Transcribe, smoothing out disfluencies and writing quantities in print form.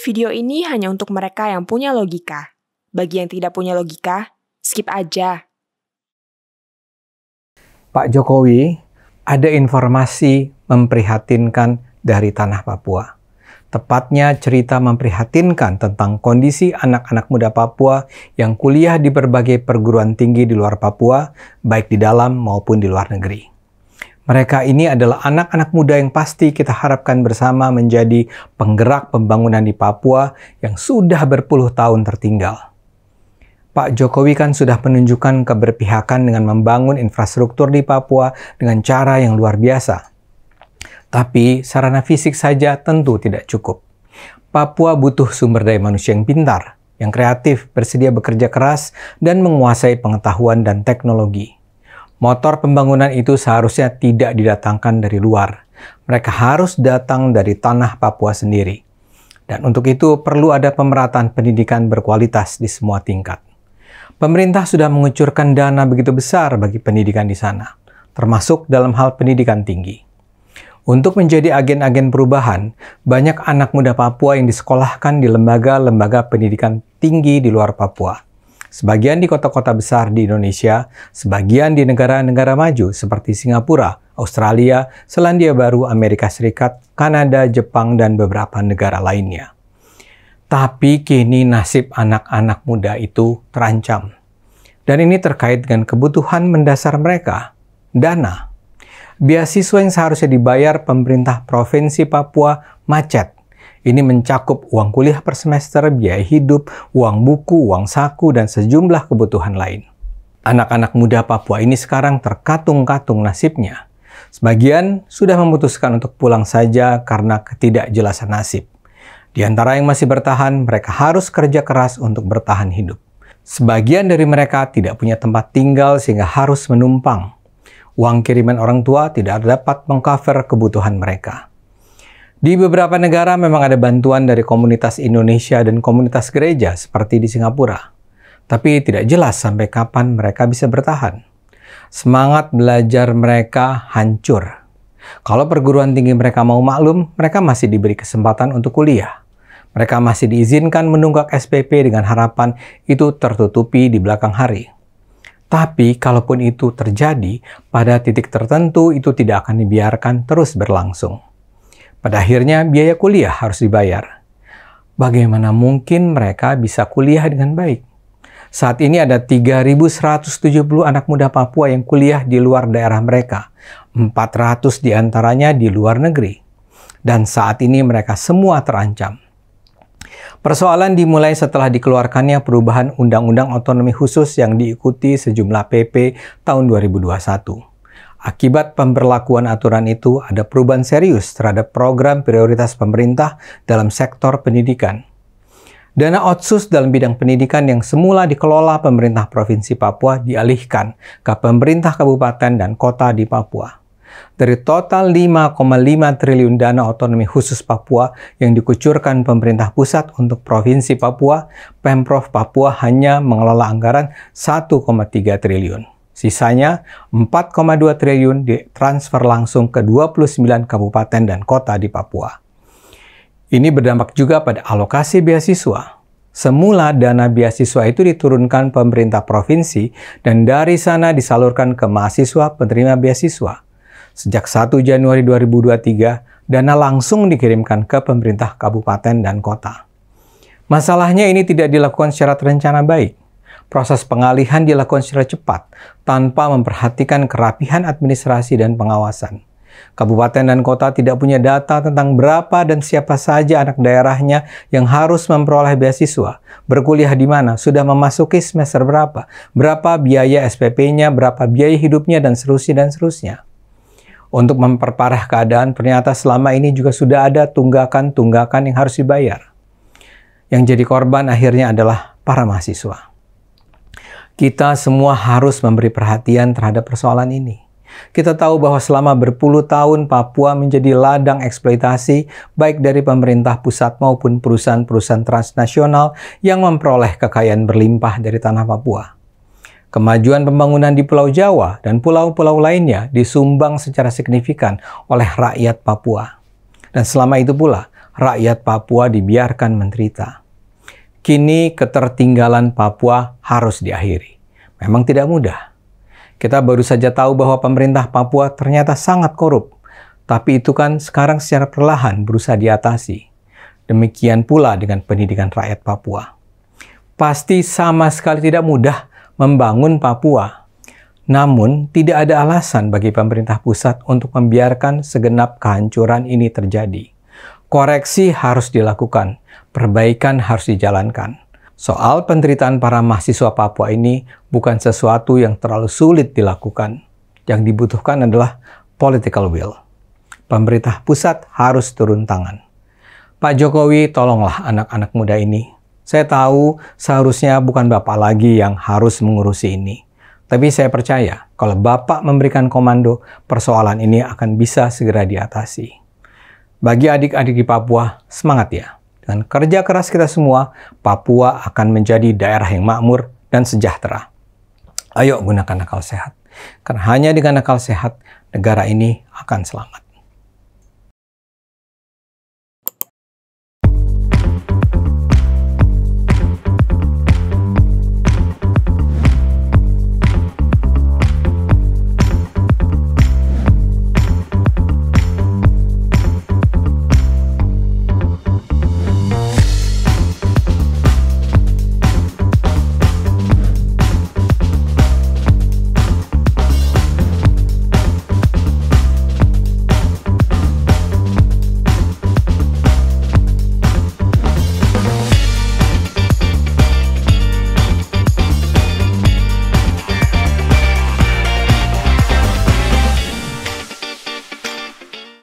Video ini hanya untuk mereka yang punya logika. Bagi yang tidak punya logika, skip aja. Pak Jokowi, ada informasi memprihatinkan dari tanah Papua. Tepatnya cerita memprihatinkan tentang kondisi anak-anak muda Papua yang kuliah di berbagai perguruan tinggi di luar Papua, baik di dalam maupun di luar negeri. Mereka ini adalah anak-anak muda yang pasti kita harapkan bersama menjadi penggerak pembangunan di Papua yang sudah berpuluh tahun tertinggal. Pak Jokowi kan sudah menunjukkan keberpihakan dengan membangun infrastruktur di Papua dengan cara yang luar biasa. Tapi sarana fisik saja tentu tidak cukup. Papua butuh sumber daya manusia yang pintar, yang kreatif, bersedia bekerja keras, dan menguasai pengetahuan dan teknologi. Motor pembangunan itu seharusnya tidak didatangkan dari luar. Mereka harus datang dari tanah Papua sendiri. Dan untuk itu perlu ada pemerataan pendidikan berkualitas di semua tingkat. Pemerintah sudah mengucurkan dana begitu besar bagi pendidikan di sana, termasuk dalam hal pendidikan tinggi. Untuk menjadi agen-agen perubahan, banyak anak muda Papua yang disekolahkan di lembaga-lembaga pendidikan tinggi di luar Papua. Sebagian di kota-kota besar di Indonesia, sebagian di negara-negara maju seperti Singapura, Australia, Selandia Baru, Amerika Serikat, Kanada, Jepang, dan beberapa negara lainnya. Tapi kini nasib anak-anak muda itu terancam. Dan ini terkait dengan kebutuhan mendasar mereka, dana. Beasiswa yang seharusnya dibayar pemerintah Provinsi Papua macet. Ini mencakup uang kuliah per semester, biaya hidup, uang buku, uang saku, dan sejumlah kebutuhan lain. Anak-anak muda Papua ini sekarang terkatung-katung nasibnya. Sebagian sudah memutuskan untuk pulang saja karena ketidakjelasan nasib. Di antara yang masih bertahan, mereka harus kerja keras untuk bertahan hidup. Sebagian dari mereka tidak punya tempat tinggal sehingga harus menumpang. Uang kiriman orang tua tidak dapat mengcover kebutuhan mereka. Di beberapa negara memang ada bantuan dari komunitas Indonesia dan komunitas gereja seperti di Singapura. Tapi tidak jelas sampai kapan mereka bisa bertahan. Semangat belajar mereka hancur. Kalau perguruan tinggi mereka mau maklum, mereka masih diberi kesempatan untuk kuliah. Mereka masih diizinkan menunggak SPP dengan harapan itu tertutupi di belakang hari. Tapi kalaupun itu terjadi, pada titik tertentu itu tidak akan dibiarkan terus berlangsung. Pada akhirnya biaya kuliah harus dibayar. Bagaimana mungkin mereka bisa kuliah dengan baik? Saat ini ada 3.170 anak muda Papua yang kuliah di luar daerah mereka. 400 diantaranya di luar negeri. Dan saat ini mereka semua terancam. Persoalan dimulai setelah dikeluarkannya perubahan Undang-Undang Otonomi Khusus yang diikuti sejumlah PP tahun 2021. Akibat pemberlakuan aturan itu, ada perubahan serius terhadap program prioritas pemerintah dalam sektor pendidikan. Dana otsus dalam bidang pendidikan yang semula dikelola pemerintah Provinsi Papua dialihkan ke pemerintah kabupaten dan kota di Papua. Dari total 5,5 triliun dana otonomi khusus Papua yang dikucurkan pemerintah pusat untuk Provinsi Papua, Pemprov Papua hanya mengelola anggaran 1,3 triliun. Sisanya 4,2 triliun ditransfer langsung ke 29 kabupaten dan kota di Papua. Ini berdampak juga pada alokasi beasiswa. Semula dana beasiswa itu diturunkan pemerintah provinsi dan dari sana disalurkan ke mahasiswa penerima beasiswa. Sejak 1 Januari 2023, dana langsung dikirimkan ke pemerintah kabupaten dan kota. Masalahnya ini tidak dilakukan secara terencana baik. Proses pengalihan dilakukan secara cepat, tanpa memperhatikan kerapihan administrasi dan pengawasan. Kabupaten dan kota tidak punya data tentang berapa dan siapa saja anak daerahnya yang harus memperoleh beasiswa, berkuliah di mana, sudah memasuki semester berapa biaya SPP-nya, berapa biaya hidupnya, dan seterusnya. Untuk memperparah keadaan, ternyata selama ini juga sudah ada tunggakan-tunggakan yang harus dibayar. Yang jadi korban akhirnya adalah para mahasiswa. Kita semua harus memberi perhatian terhadap persoalan ini. Kita tahu bahwa selama berpuluh tahun Papua menjadi ladang eksploitasi baik dari pemerintah pusat maupun perusahaan-perusahaan transnasional yang memperoleh kekayaan berlimpah dari tanah Papua. Kemajuan pembangunan di Pulau Jawa dan pulau-pulau lainnya disumbang secara signifikan oleh rakyat Papua. Dan selama itu pula, rakyat Papua dibiarkan menderita. Kini ketertinggalan Papua harus diakhiri. Memang tidak mudah. Kita baru saja tahu bahwa pemerintah Papua ternyata sangat korup. Tapi itu kan sekarang secara perlahan berusaha diatasi. Demikian pula dengan pendidikan rakyat Papua. Pasti sama sekali tidak mudah membangun Papua. Namun, tidak ada alasan bagi pemerintah pusat untuk membiarkan segenap kehancuran ini terjadi. Koreksi harus dilakukan, perbaikan harus dijalankan. Soal penderitaan para mahasiswa Papua ini bukan sesuatu yang terlalu sulit dilakukan. Yang dibutuhkan adalah political will. Pemerintah pusat harus turun tangan. Pak Jokowi, tolonglah anak-anak muda ini. Saya tahu seharusnya bukan Bapak lagi yang harus mengurusi ini. Tapi saya percaya kalau Bapak memberikan komando, persoalan ini akan bisa segera diatasi. Bagi adik-adik di Papua, semangat ya. Dengan kerja keras kita semua, Papua akan menjadi daerah yang makmur dan sejahtera. Ayo gunakan akal sehat. Karena hanya dengan akal sehat, negara ini akan selamat.